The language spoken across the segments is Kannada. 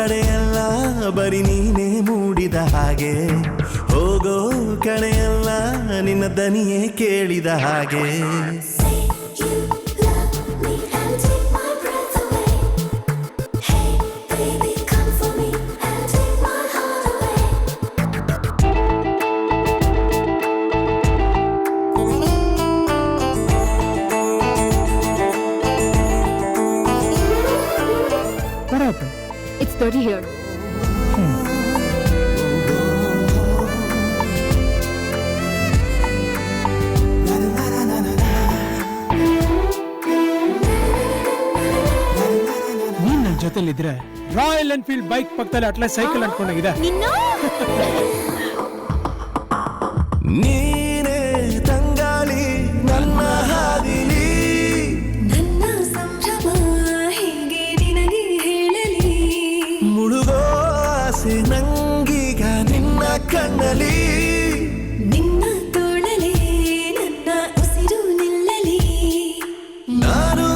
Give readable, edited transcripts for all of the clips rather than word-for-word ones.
ಕಡೆಯೆಲ್ಲ ಬರೀ ನೀನೇ ಮೂಡಿದ ಹಾಗೆ ಹೋಗೋ ಕಡೆಯೆಲ್ಲ ನಿನ್ನ ದನಿಯೇ ಕೇಳಿದ ಹಾಗೆ It's dirty here. ನೀನ್ ನನ್ನ ಜೊತೆಲಿದ್ರೆ ರಾಯಲ್ ಎನ್ಫೀಲ್ಡ್ ಬೈಕ್ ಪಕ್ಕದಲ್ಲಿ ಅಟ್ಲಾ ಸೈಕಲ್ ಅನ್ಕೊಂಡಾಗಿದೆ. ನೀನೇ ತಂಗಾಳಿ ನನ್ನ ಹಾದಿಲಿ ನನ್ನ ಸಂಭ್ರಮ ಹೇಗೆ ನಿನಗೆ ಹೇಳಲಿ ಮುಳುಗೋ ಆಸೆ ನಂಗೀಗ ನಿನ್ನ ಕಣ್ಣಲಿ ನಿನ್ನ ತೋಳಲೇ ನನ್ನ ಉಸಿರು ನಿಲ್ಲಲಿ ನಾನು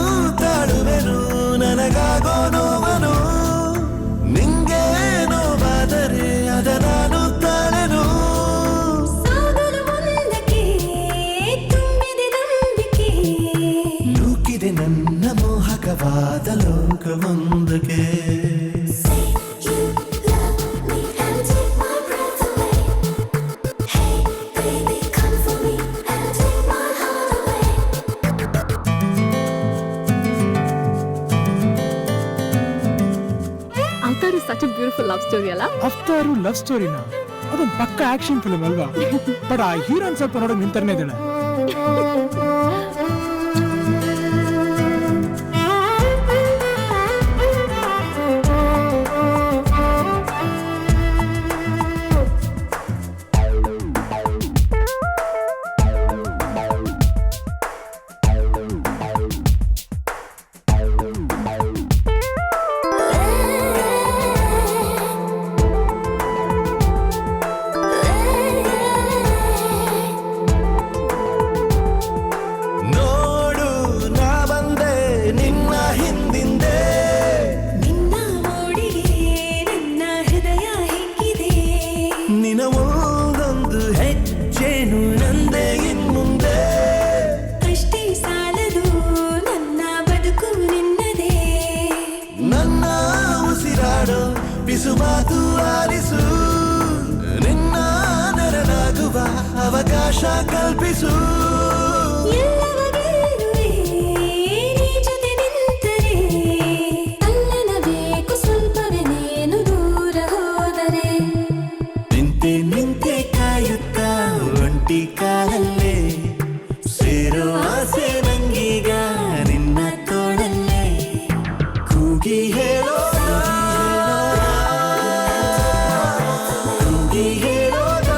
ತಾಳುವೆನು ನನಗಾಗೋ ನೋವನು ನಿಂಗೆ ನೋವಾದರೆ ಅದ ನಾನು ತಾಳೆನು ಸಾಗಲು ಮುಂದಕ್ಕೆ ತುಂಬಿದೆ ನಂಬಿಕೆ ನೂಕಿದೆ ನನ್ನ ಮೋಹಕವಾದ ಲೋಕವೊಂದಕ್ಕೆ Avatar is such a beautiful love story, ಅಲ್ಲ? ಅವತಾರು ಲವ್ ಸ್ಟೋರಿನ ಅದೊಂದು ಪಕ್ಕ ಆಕ್ಷನ್ ಫಿಲ್ಮ್ ಅಲ್ವಾ? ಬಟ್ ಆ ಹೀರೋನ್ ಸ್ವಲ್ಪ ನೋಡೋಕೆ ನಿಂತರನೇ ಇದ್ದಾಳೆ. ನೋಡು ನಾ ಬಂದೆ ನಿನ್ನ ಹಿಂದಿಂದೆ ನಿನ್ನ ಮೋಡಿಗೆ ನನ್ನ ಹೃದಯ ಹಿಗ್ಗಿದೆ ನಿನ್ನ ಒಂದೊಂದು ಹೆಜ್ಜೆನು ನಂದೆ ಇನ್ಮುಂದೆ ಅಷ್ಟೇ ಸಾಲದು ನನ್ನ ಬದುಕು ನಿನ್ನದೇ ನನ್ನ ಉಸಿರಾಡೋ ಬಿಸು ಮಾತು ಆಲಿಸು ನಿನ್ನ ನೆರಳಾಗುವ ಅವಕಾಶ ಕಲ್ಪಿಸು ಎಲ್ಲವ ಗೆಲ್ಲುವೆ ನೀ ಜೊತೆ ನಿಂತರೆ ಅಲ್ಲನಬೇಕು ಸ್ವಲ್ಪವೇ ನೀನು ದೂರ ಹೋದರೆ ನಿಂತೆ ನಿಂತೆ ಕಾಯುತ್ತಾ ಒಂಟಿ ಕಾಲಲ್ಲೇ ಸೇರೋ ಆಸೆ ನಂಗೀಗ ನಿನ್ನ ತೋಳಲ್ಲೇ ಕೂಗಿ ಹೇಳೋ ಕೂಗಿ ಹೇಳೋಣ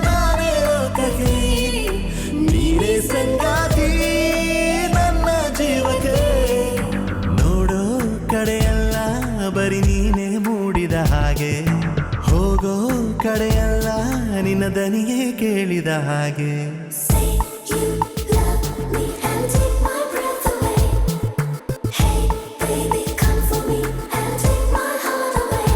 ನಾನೇ ಲೋಕಕ್ಕೆ ನೀನೇ ಸಂಗಾತಿ ನನ್ನ ಜೀವಕ್ಕೆ ನೋಡೋ ಕಡೆಯೆಲ್ಲ ಬರೀ ನೀನೇ ಮೂಡಿದ ಹಾಗೆ ಹೋಗೋ ಕಡೆಯೆಲ್ಲ ನಿನ್ನ ದನಿಯೇ ಕೇಳಿದ ಹಾಗೆ Say you love me and take my breath away. Hey baby come for me and take my heart away.